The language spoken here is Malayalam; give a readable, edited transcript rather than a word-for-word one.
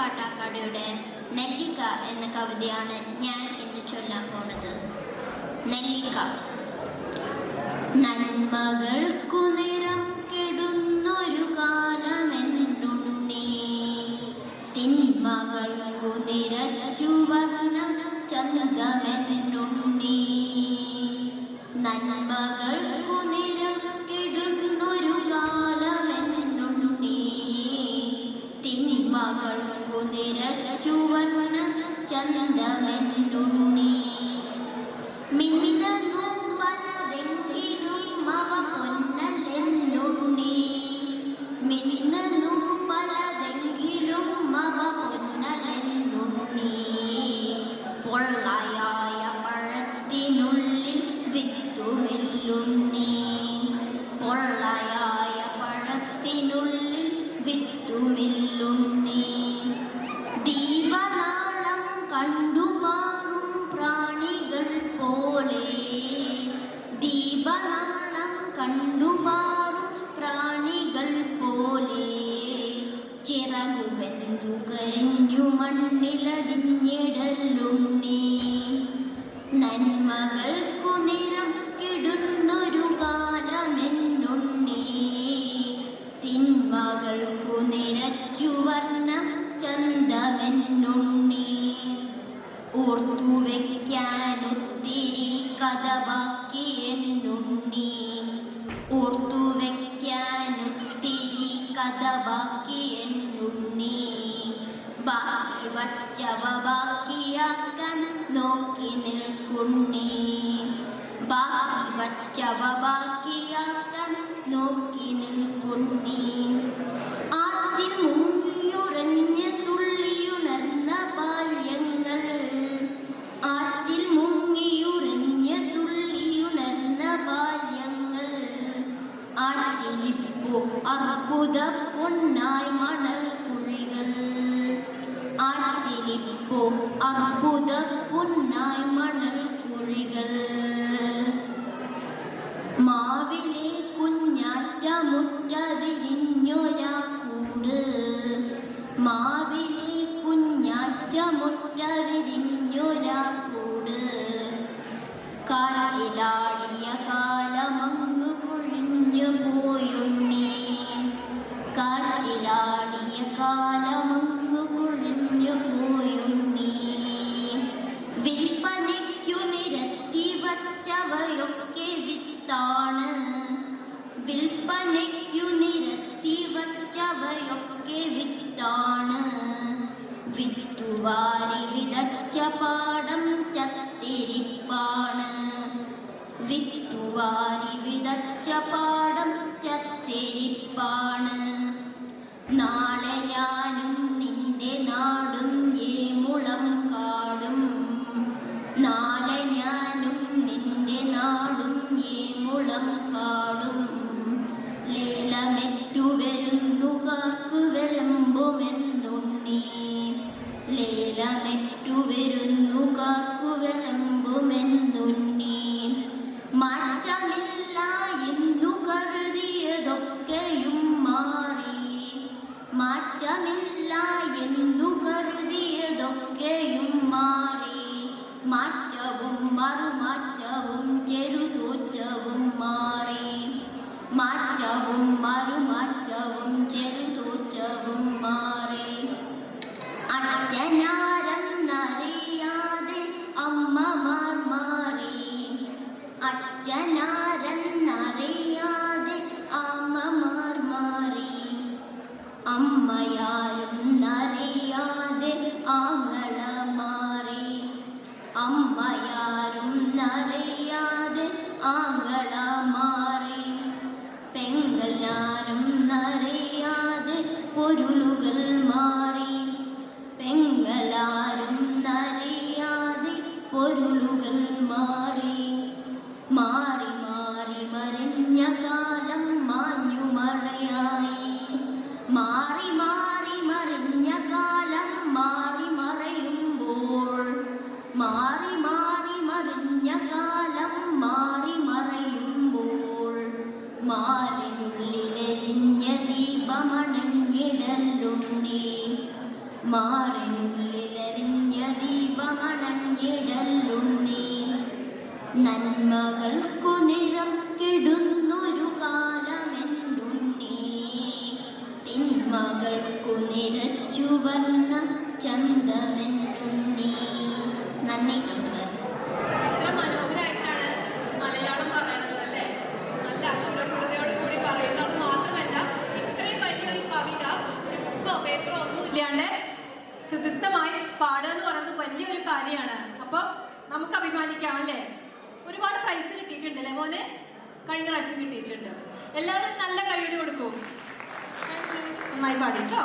കാട്ടാക്കാടിയുടെ നെല്ലിക്ക എന്ന കവിതയാണ് ഞാൻ ഇന്ന് ചൊല്ലാൻ പോണത്. നെല്ലിക്ക. നന്മകൾക്കു നിറം കെടുന്നൊരു കാലമെന്നുണ്ണി, തിന്മകൾക്കു നിറച്ചുവർണ്ണ ചന്ദ്രമെന്നുണ്ണി. നന്മകൾക്കു നിറം കെടുന്നൊരു കാലമെന്നുണ്ണി, തിന്മകൾക്കു നിറച്ചുവർണ്ണ ചന്ദ്രമെന്നുണ്ണി. മിന്നുന്നു പലതെങ്കിലും അവ പൊന്നല്ലെന്നുണ്ണി, മിന്നുന്നു പലതെങ്കിലും അവ പൊന്നല്ലെന്നുണ്ണി. പൊള്ളയായ പഴത്തിനുള്ളിൽ വിത്തുമില്ലുണ്ണി, പൊള്ളയായ പഴത്തിനുള്ളിൽ വിത്തുമില്ലുണ്ണി. ദീപനാളം കണ്ടുമാറും പ്രാണികൾ പോലെ, ദീപനാളം കണ്ടുമാറും പ്രാണികൾ പോലെ, ചിറകുവെന്തു കരഞ്ഞു മണ്ണിലടിഞ്ഞിടലുണ്ണി. നന്മകൾക്കു നിറം കെടുന്നൊരു കാലമെന്നുണ്ണി, തിന്മകൾക്കു നിറച്ചുവർണ്ണ ചന്തമെന്നുണ്ണി. ഓർത്തുവെക്കാനൊത്തിരി കഥ ബാക്കി എന്നുണ്ണി, ഓർത്തുവെക്കാനൊത്തിരി കഥ ബാക്കി എന്നുണ്ണി. ബാക്കി വച്ചവ ബാക്കിയാക്കാൻ നോക്കി നിൽക്കുണ്ണി, ബാക്കി വച്ചവ ബാക്കിയാക്കാൻ നോക്കി നിൽക്കുണ്ണി. ആറ്റിൽ മുങ്ങിയുറഞ്ഞ തുള്ളിയുണർന്ന ബാല്യങ്ങൾ, ആറ്റിൽ മുങ്ങിയുറഞ്ഞ തുള്ളിയുണർന്ന ബാല്യങ്ങൾ, ആറ്റിലിപ്പോ അർബുദ പൊന്നായി മണൽ കുഴികൾ, ആറ്റിലിപ്പോ അർബുദ പൊന്നായി മണൽ കുഴികൾ. മാവിലെ കുഞ്ഞാറ്റ മുട്ട വിരിഞ്ഞൊരാ കൂട്, മാവിലെ കുഞ്ഞാറ്റ മുട്ട വിരിഞ്ഞൊരാ കൂട്, കാറ്റിലാടിയ കാലമങ്ങു കൊഴിഞ്ഞു പോയുണ്ണി, കാറ്റിലാടിയ കാലമങ്ങു കൊഴിഞ്ഞു പോയുണ്ണി. വിൽപ്പനയ്ക്കു നിരത്തി വച്ചവയൊക്കെ വിത്താണ്, വിൽപ്പനയ്ക്കു നിരത്തി വച്ചവയൊക്കെ വിത്താണ്, വിത്തുവാരി വിതച്ച പാടം ചത്തിരിപ്പാണ്, വിത്തുവാരി വിതച്ച പാടം ചത്തിരിപ്പാണ്. നാളെ ഞാനും നിന്റെ നാടും ഏമുളം കാടും, നാളെ ഞാനും നിന്റെ നാടും ഏമുളം കാടും. ലേലമെറ്റു വരുന്നു കാർക്കു വിളമ്പുമെന്നുണ്ണി, ലേലമെറ്റു വരുന്നു കാർക്കു വിളമ്പുമെന്നുണ്ണി. മാറ്റമില്ല എന്നു കരുതിയതൊക്കെയും മാറി, മാറ്റമില്ല എന്നു കരുതിയതൊക്കെയും മാറി. മാറ്റവും മറുമാറ്റവും ചെറുതോറ്റവും മാറി, മാറ്റവും മറുമാറ്റവും ചെറുതോറ്റവും മാറി. അച്ഛനാരെന്നറിയാതെ അമ്മമാർ മാറി, അച്ഛനാരെന്നറിയാതെ അമ്മമാർ മാറി. അമ്മയാരെന്നറിയാതെ ആങ്ങള മാറി, അമ്മയാരെന്നറിയാതെ ആങ്ങള മാറി. പെങ്ങളാരെന്നറിയാതെ പൊരുളുകൾ മാറി, പെങ്ങളാരെന്നറിയാതെ പൊരുളുകൾ മാറി. മാറി മാറി മറിഞ്ഞ കാലം മാഞ്ഞു മറയായി, മാറി മാറി മറിഞ്ഞ കാലം മാറി മറയുമ്പോൾ, മാറി മാറി മറിഞ്ഞ കാലം മാറി മറയുമ്പോൾ, മാറിനുള്ളിലെരിഞ്ഞ ദീപമണഞ്ഞിടലുണ്ണി, മാറിനുള്ളിലെറിഞ്ഞ ദീപമണഞ്ഞിടലുണ്ണി നന്മകൾക്കു നിറം കെടുന്നൊരു കാലമെന്നുണ്ണി തിന്മകൾക്കു നിറച്ചു വർണ്ണ ചന്തമെന്നുണ്ണി. നന്ദി ടീച്ചർ. എത്ര മനോഹരമായിട്ടാണ് മലയാളം പറയണത് അല്ലേ? നല്ല അക്ഷരസ്ഫുടതയോട് കൂടി പറയുന്നത് മാത്രമല്ല, ഇത്രയും വലിയൊരു കവിത ഒരു ബുക്കോ പേപ്പറോ ഒന്നും ഇല്ലാണ്ട് ഹൃദയസ്ഥമായി പാടുക എന്ന് പറയുന്നത് വലിയൊരു കാര്യമാണ്. അപ്പം നമുക്ക് അഭിമാനിക്കാം അല്ലേ? ഒരുപാട് പ്രൈസ് കിട്ടിയിട്ടുണ്ട് അല്ലേ മോനെ? കഴിഞ്ഞ പ്രാവശ്യം കിട്ടിയിട്ടുണ്ട്. എല്ലാവരും നല്ല കൈയ്യടി കൊടുക്കൂ. നന്നായി പാടിട്ടോ.